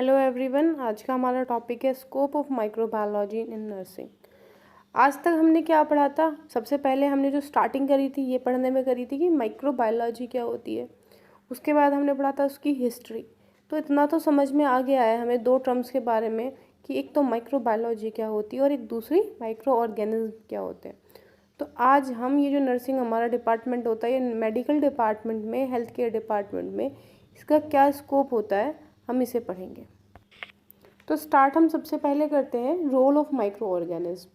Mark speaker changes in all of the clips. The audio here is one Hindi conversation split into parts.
Speaker 1: Hello everyone. आज का हमारा टॉपिक है scope of microbiology in nursing. आज तक हमने क्या पढ़ा था? सबसे पहले हमने जो स्टार्टिंग करी थी ये पढ़ने में करी थी कि माइक्रोबायोलॉजी क्या होती है। उसके बाद हमने पढ़ा था उसकी हिस्ट्री। तो इतना तो समझ में आ गया है हमें दो टर्म्स के बारे में कि एक तो माइक्रोबायोलॉजी क्या होती है और एक दूसरी माइक्रो ऑर्गेनिज्म क्या होते हैं। तो आज हम ये जो नर्सिंग हमारा डिपार्टमेंट होता है, ये मेडिकल डिपार्टमेंट में, हेल्थ केयर डिपार्टमेंट में इसका क्या स्कोप होता है हम इसे पढ़ेंगे। तो स्टार्ट हम सबसे पहले करते हैं रोल ऑफ माइक्रो ऑर्गेनिज्म।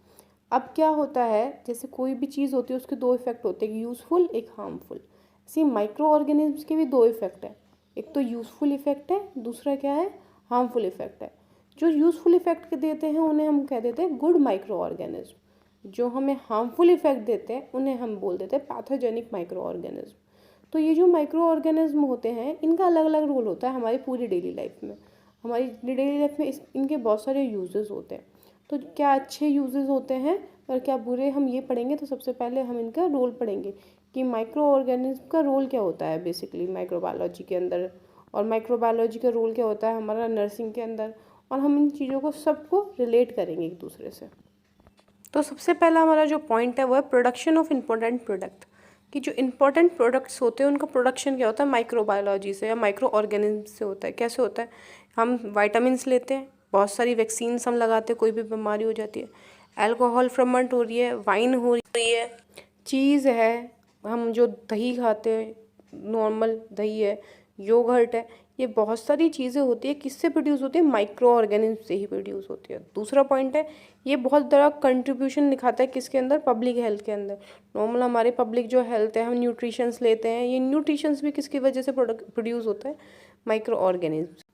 Speaker 1: अब क्या होता है, जैसे कोई भी चीज़ होती है उसके दो इफेक्ट होते हैं, एक यूज़फुल एक हार्मफुल। ऐसे माइक्रो ऑर्गेनिज्म के भी दो इफेक्ट है, एक तो यूज़फुल इफेक्ट है, दूसरा क्या है, हार्मफुल इफेक्ट है। जो यूज़फुल इफेक्ट देते हैं उन्हें हम कह देते हैं गुड माइक्रो ऑर्गेनिज्म, जो हमें हार्मफुल इफेक्ट देते हैं उन्हें हम बोल देते हैं पैथोजेनिक माइक्रो ऑर्गेनिज्म। तो ये जो माइक्रो ऑर्गेनिज्म होते हैं इनका अलग अलग रोल होता है हमारी पूरी डेली लाइफ में। हमारी डेली लाइफ में इनके बहुत सारे यूजेस होते हैं। तो क्या अच्छे यूजेस होते हैं और क्या बुरे, हम ये पढ़ेंगे। तो सबसे पहले हम इनका रोल पढ़ेंगे कि माइक्रो ऑर्गेनिज्म का रोल क्या होता है बेसिकली माइक्रोबायोलॉजी के अंदर, और माइक्रोबायोलॉजी का रोल क्या होता है हमारा नर्सिंग के अंदर, और हम इन चीज़ों को सबको रिलेट करेंगे एक दूसरे से। तो सबसे पहला हमारा जो पॉइंट है वो है प्रोडक्शन ऑफ इम्पोर्टेंट प्रोडक्ट, कि जो इम्पोर्टेंट प्रोडक्ट्स होते हैं उनका प्रोडक्शन क्या होता है माइक्रोबायोलॉजी से या माइक्रो ऑर्गेनिज्म से होता है। कैसे होता है? हम वाइटामिन्स लेते हैं, बहुत सारी वैक्सीन्स हम लगाते हैं, कोई भी बीमारी हो जाती है, अल्कोहल फर्मेंट हो रही है, वाइन हो रही है, चीज़ है, हम जो दही खाते हैं, नॉर्मल दही है, योगर्ट है, ये बहुत सारी चीज़ें होती है, किससे प्रोड्यूस होती है, माइक्रो ऑर्गेनिज्म से ही प्रोड्यूस होती है। दूसरा पॉइंट है, ये बहुत बड़ा कंट्रीब्यूशन दिखाता है किसके अंदर, पब्लिक हेल्थ के अंदर। नॉर्मल हमारे पब्लिक जो हेल्थ है, हम न्यूट्रिशंस लेते हैं, ये न्यूट्रिशंस भी किसकी वजह से प्रोड्यूस होता है, माइक्रो ऑर्गेनिज्म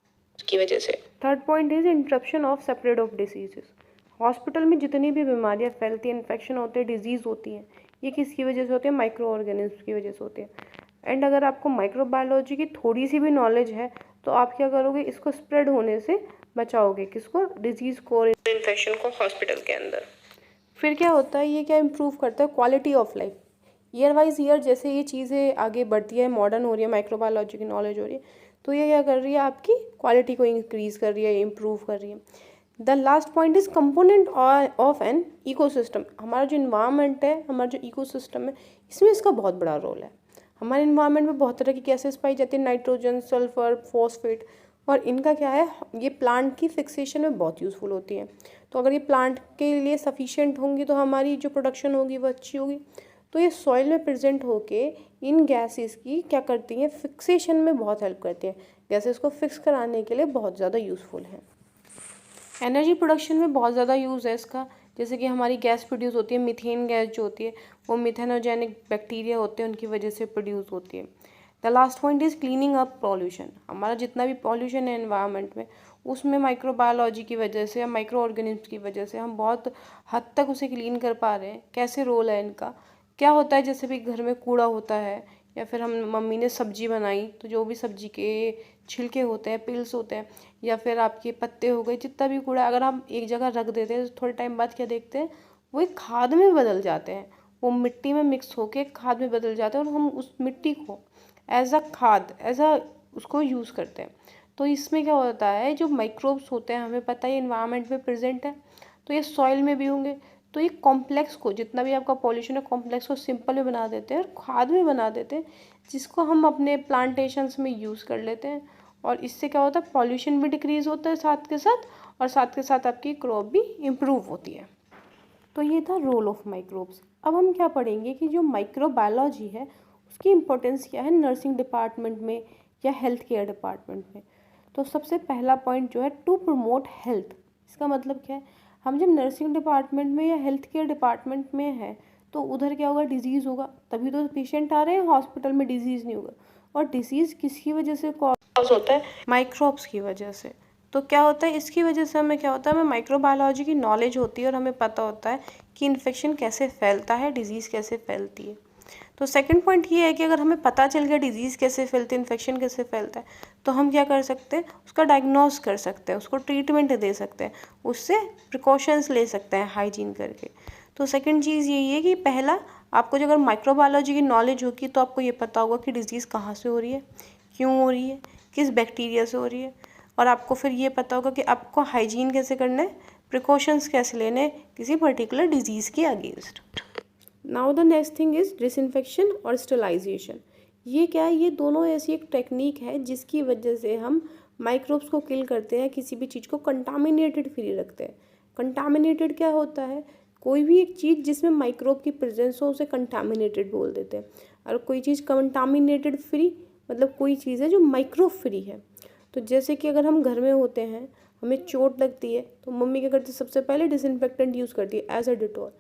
Speaker 1: की वजह से। Third point is interruption of spread of diseases. Hospital में जितनी भी बीमारियाँ फैलती हैं, इन्फेक्शन होते हैं, डिजीज़ होती हैं, ये किसकी वजह से होती है, माइक्रो ऑर्गेनिज्म की वजह से होती है। एंड अगर आपको माइक्रोबायोलॉजी की थोड़ी सी भी नॉलेज है तो आप क्या करोगे, इसको स्प्रेड होने से बचाओगे, किसको, डिजीज़ को, इन्फेक्शन को हॉस्पिटल के अंदर। फिर क्या होता है, ये क्या इम्प्रूव करता है, quality of life. Year wise year जैसे ये चीज़ें आगे बढ़ती है, मॉडर्न हो रही है, माइक्रोबायोलॉजी की नॉलेज हो रही है, तो ये क्या कर रही है, आपकी क्वालिटी को इंक्रीज़ कर रही है, इम्प्रूव कर रही है। The last point is component of an ecosystem. हमारा जो इन्वायरमेंट है, हमारा जो इकोसिस्टम है, इसमें इसका बहुत बड़ा रोल है। हमारे इन्वायरमेंट में बहुत तरह की गैसेस पाई जाती है, नाइट्रोजन, सल्फर, फॉस्फेट, और इनका क्या है, ये प्लांट की फिक्सेशन में बहुत यूज़फुल होती है। तो अगर ये प्लांट के लिए सफिशिएंट होंगी तो हमारी जो प्रोडक्शन होगी वो अच्छी होगी। तो ये सॉइल में प्रेजेंट होके इन गैसेस की क्या करती हैं, फिक्सेशन में बहुत हेल्प करती हैं। गैसेस को फिक्स कराने के लिए बहुत ज़्यादा यूज़फुल है। एनर्जी प्रोडक्शन में बहुत ज़्यादा यूज़ है इसका। जैसे कि हमारी गैस प्रोड्यूस होती है, मीथेन गैस जो होती है वो मिथेनोजेनिक बैक्टीरिया होते हैं, उनकी वजह से प्रोड्यूस होती है। The last point is cleaning up pollution. हमारा जितना भी पॉल्यूशन है एनवायरनमेंट में, उसमें माइक्रोबायोलॉजी की वजह से या माइक्रो ऑर्गेनिज्म की वजह से हम बहुत हद तक उसे क्लीन कर पा रहे हैं। कैसे रोल है इनका, क्या होता है, जैसे भी घर में कूड़ा होता है या फिर हम मम्मी ने सब्जी बनाई तो जो भी सब्जी के छिलके होते हैं, पिल्स होते हैं, या फिर आपके पत्ते हो गए, जितना भी कूड़ा अगर हम एक जगह रख देते हैं तो थोड़े टाइम बाद क्या देखते हैं, वो एक खाद में बदल जाते हैं, वो मिट्टी में मिक्स होके खाद में बदल जाते हैं, और हम उस मिट्टी को एज अ खाद, एज अ उसको यूज़ करते हैं। तो इसमें क्या होता है, जो माइक्रोब्स होते हैं हमें पता है इन्वायरमेंट में प्रेजेंट है, तो ये सॉइल में भी होंगे। तो ये कॉम्प्लेक्स को, जितना भी आपका पॉल्यूशन है, कॉम्प्लेक्स को सिंपल में बना देते हैं और खाद में बना देते हैं, जिसको हम अपने प्लांटेशंस में यूज़ कर लेते हैं। और इससे क्या होता है, पॉल्यूशन भी डिक्रीज़ होता है साथ के साथ, और साथ के साथ आपकी क्रॉप भी इम्प्रूव होती है। तो ये था रोल ऑफ माइक्रोब्स। अब हम क्या पढ़ेंगे कि जो माइक्रोबायोलॉजी है उसकी इम्पोर्टेंस क्या है नर्सिंग डिपार्टमेंट में या हेल्थ केयर डिपार्टमेंट में। तो सबसे पहला पॉइंट जो है, टू प्रमोट हेल्थ। इसका मतलब क्या है, हम जब नर्सिंग डिपार्टमेंट में या हेल्थ केयर डिपार्टमेंट में हैं तो उधर क्या होगा, डिजीज़ होगा, तभी तो पेशेंट आ रहे हैं हॉस्पिटल में, डिजीज़ नहीं होगा। और डिसीज़ किसकी वजह से कॉज होता है, माइक्रोब्स की वजह से। तो क्या होता है, इसकी वजह से हमें क्या होता है, हमें माइक्रोबायोलॉजी की नॉलेज होती है और हमें पता होता है कि इन्फेक्शन कैसे फैलता है, डिजीज़ कैसे फैलती है। तो सेकंड पॉइंट ये है कि अगर हमें पता चल गया डिजीज़ कैसे फैलती है, इन्फेक्शन कैसे फैलता है, तो हम क्या कर सकते हैं, उसका डायग्नोस कर सकते हैं, उसको ट्रीटमेंट दे सकते हैं, उससे प्रिकॉशंस ले सकते हैं हाइजीन करके। तो सेकंड चीज़ यही है कि पहला, आपको जो अगर माइक्रोबायोलॉजी की नॉलेज होगी तो आपको ये पता होगा कि डिजीज़ कहाँ से हो रही है, क्यों हो रही है, किस बैक्टीरिया से हो रही है, और आपको फिर ये पता होगा कि आपको हाइजीन कैसे करना है, प्रिकॉशंस कैसे लेने हैं किसी पर्टिकुलर डिजीज़ के against. Now the next thing is disinfection और स्टरलाइजेशन। ये क्या है, ये दोनों ऐसी एक टेक्निक है जिसकी वजह से हम माइक्रोब्स को किल करते हैं, किसी भी चीज़ को कंटामिनेटेड फ्री रखते हैं। कंटामिनेटेड क्या होता है, कोई भी एक चीज़ जिसमें माइक्रोब की प्रेजेंस हो उसे कंटामिनेटेड बोल देते हैं। और कोई चीज़ कंटामिनेटेड फ्री मतलब कोई चीज़ है जो माइक्रोब फ्री है। तो जैसे कि अगर हम घर में होते हैं, हमें चोट लगती है तो मम्मी क्या करती है, सबसे पहले डिसइंफेक्टेंट यूज़ करती है एज अ डिटॉल।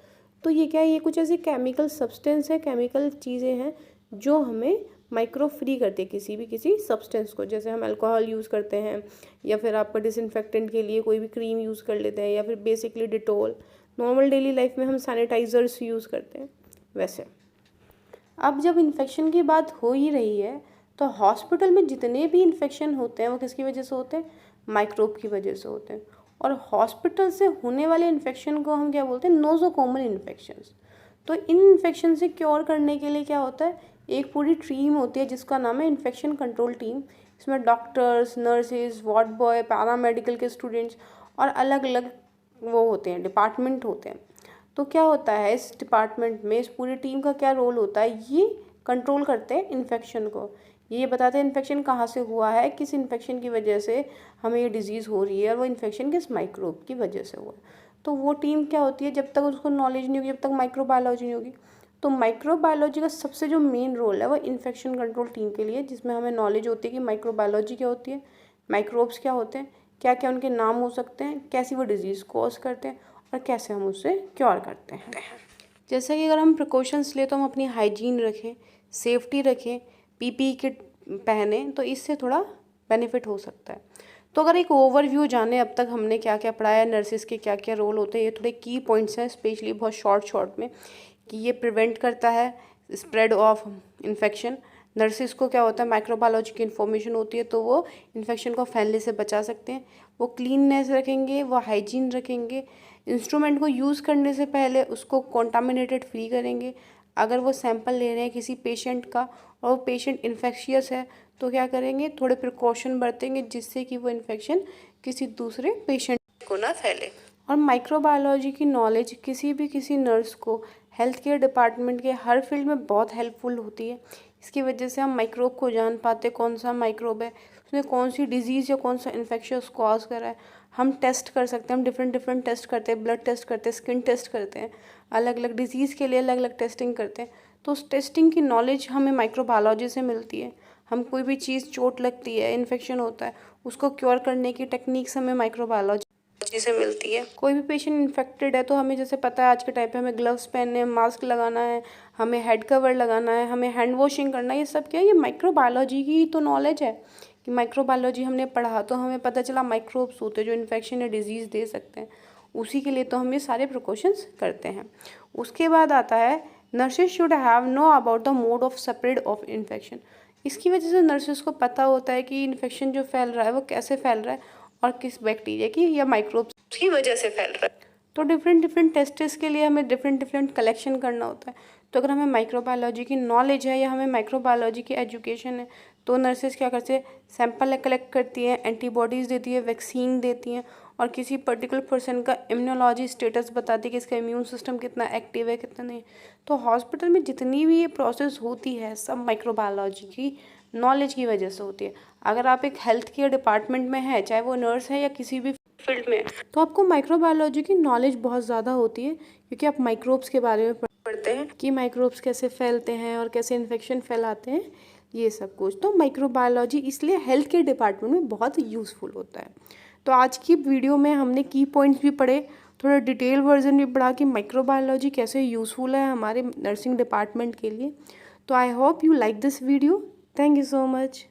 Speaker 1: तो ये क्या है, ये कुछ ऐसे केमिकल सब्सटेंस है, केमिकल चीज़ें हैं जो हमें माइक्रो फ्री करती है किसी सब्सटेंस को। जैसे हम अल्कोहल यूज़ करते हैं या फिर आपका डिसइंफेक्टेंट के लिए कोई भी क्रीम यूज़ कर लेते हैं या फिर basically Dettol. Normal daily life में हम सैनिटाइज़र्स यूज़ करते हैं वैसे। अब जब इन्फेक्शन की बात हो ही रही है तो हॉस्पिटल में जितने भी इन्फेक्शन होते हैं वो किसकी वजह से होते हैं, माइक्रोब की वजह से होते हैं। और हॉस्पिटल से होने वाले इन्फेक्शन को हम क्या बोलते हैं, नोज़ोकोमल इन्फेक्शंस। तो इन इन्फेक्शन से क्योर करने के लिए क्या होता है, एक पूरी टीम होती है जिसका नाम है इन्फेक्शन कंट्रोल टीम। इसमें doctors, nurses, ward boy, paramedical के स्टूडेंट्स और अलग अलग वो होते हैं, डिपार्टमेंट होते हैं। तो क्या होता है इस डिपार्टमेंट में, इस पूरी टीम का क्या रोल होता है, ये कंट्रोल करते हैं इन्फेक्शन को। ये बताते हैं इन्फेक्शन कहाँ से हुआ है, किस इन्फेक्शन की वजह से हमें ये डिजीज़ हो रही है और वो इन्फेक्शन किस माइक्रोब की वजह से हुआ है। तो वो टीम क्या होती है, जब तक उसको नॉलेज नहीं होगी, जब तक माइक्रोबायोलॉजी नहीं होगी। तो माइक्रोबायोलॉजी का सबसे जो मेन रोल है वो इन्फेक्शन कंट्रोल टीम के लिए, जिसमें हमें नॉलेज होती है कि माइक्रोबायोलॉजी क्या होती है, माइक्रोब्स क्या होते हैं, क्या क्या उनके नाम हो सकते हैं, कैसी वो डिजीज़ कॉज करते हैं और कैसे हम उससे क्योर करते हैं। जैसे कि अगर हम प्रिकॉशंस ले तो हम अपनी हाइजीन रखें, सेफ्टी रखें, पीपीई किट पहने, तो इससे थोड़ा बेनिफिट हो सकता है। तो अगर एक ओवरव्यू जाने अब तक हमने क्या क्या पढ़ाया, नर्सिस के क्या क्या रोल होते हैं, ये थोड़े की पॉइंट्स हैं स्पेशली बहुत शॉर्ट में, कि ये प्रिवेंट करता है स्प्रेड ऑफ इन्फेक्शन। नर्सिस को क्या होता है, माइक्रोबायोलॉजी की इन्फॉर्मेशन होती है तो वो इन्फेक्शन को फैलने से बचा सकते हैं। वो क्लीननेस रखेंगे, वो हाइजीन रखेंगे, इंस्ट्रूमेंट को यूज़ करने से पहले उसको कॉन्टामिनेटेड फ्री करेंगे। अगर वो सैंपल ले रहे हैं किसी पेशेंट का और वो पेशेंट इन्फेक्शियस है तो क्या करेंगे, थोड़े प्रिकॉशन बरतेंगे जिससे कि वो इन्फेक्शन किसी दूसरे पेशेंट को ना फैले। और माइक्रोबायोलॉजी की नॉलेज किसी नर्स को हेल्थ केयर डिपार्टमेंट के हर फील्ड में बहुत हेल्पफुल होती है। इसकी वजह से हम माइक्रोब को जान पाते, कौन सा माइक्रोब है, उसने कौन सी डिजीज़ या कौन सा इन्फेक्शियस कॉज करा है। हम टेस्ट कर सकते हैं, हम डिफरेंट टेस्ट करते हैं, ब्लड टेस्ट करते हैं, स्किन टेस्ट करते हैं, अलग अलग डिजीज़ के लिए अलग अलग टेस्टिंग करते हैं। तो उस टेस्टिंग की नॉलेज हमें माइक्रोबायोलॉजी से मिलती है। हम कोई भी चीज़, चोट लगती है, इन्फेक्शन होता है, उसको क्योर करने की टेक्निक्स हमें माइक्रोबायोलॉजी से मिलती है। कोई भी पेशेंट इन्फेक्टेड है तो हमें जैसे पता है आज के टाइम पे हमें ग्लव्स पहनने हैं, मास्क लगाना है, हमें हेड कवर लगाना है, हमें हैंड वॉशिंग करना है। ये सब क्या है, ये माइक्रोबायोलॉजी की तो नॉलेज है कि माइक्रोबायोलॉजी हमने पढ़ा तो हमें पता चला माइक्रोब्स होते हैं जो इन्फेक्शन या डिजीज़ दे सकते हैं। उसी के लिए तो हम ये सारे प्रिकॉशंस करते हैं। उसके बाद आता है nurses should have know about the mode of spread of infection. इसकी वजह से नर्सेज को पता होता है कि इन्फेक्शन जो फैल रहा है वो कैसे फैल रहा है और किस बैक्टीरिया की या माइक्रोब्स की वजह से फैल रहा है। तो डिफरेंट टेस्ट्स के लिए हमें डिफरेंट कलेक्शन करना होता है। तो अगर हमें माइक्रोबायोलॉजी की नॉलेज है या हमें माइक्रोबायोलॉजी की एजुकेशन है तो नर्सेज क्या करते हैं, सैंपल कलेक्ट करती हैं, एंटीबॉडीज़ देती है, वैक्सीन देती हैं और किसी पर्टिकुलर पर्सन का इम्यूनोलॉजी स्टेटस बताती है कि इसका इम्यून सिस्टम कितना एक्टिव है कितना नहीं। तो हॉस्पिटल में जितनी भी ये प्रोसेस होती है सब माइक्रोबायोलॉजी की नॉलेज की वजह से होती है। अगर आप एक हेल्थ केयर डिपार्टमेंट में है, चाहे वो नर्स है या किसी भी फील्ड में, तो आपको माइक्रोबायोलॉजी की नॉलेज बहुत ज़्यादा होती है क्योंकि आप माइक्रोब्स के बारे में पढ़ते हैं कि माइक्रोब्स कैसे फैलते हैं और कैसे इन्फेक्शन फैलाते हैं, ये सब कुछ। तो माइक्रोबायोलॉजी इसलिए हेल्थ केयर डिपार्टमेंट में बहुत यूज़फुल होता है। तो आज की वीडियो में हमने की पॉइंट्स भी पढ़े, थोड़ा डिटेल वर्जन भी पढ़ा कि माइक्रोबायोलॉजी कैसे यूज़फुल है हमारे नर्सिंग डिपार्टमेंट के लिए। तो I hope you like this video. Thank you so much.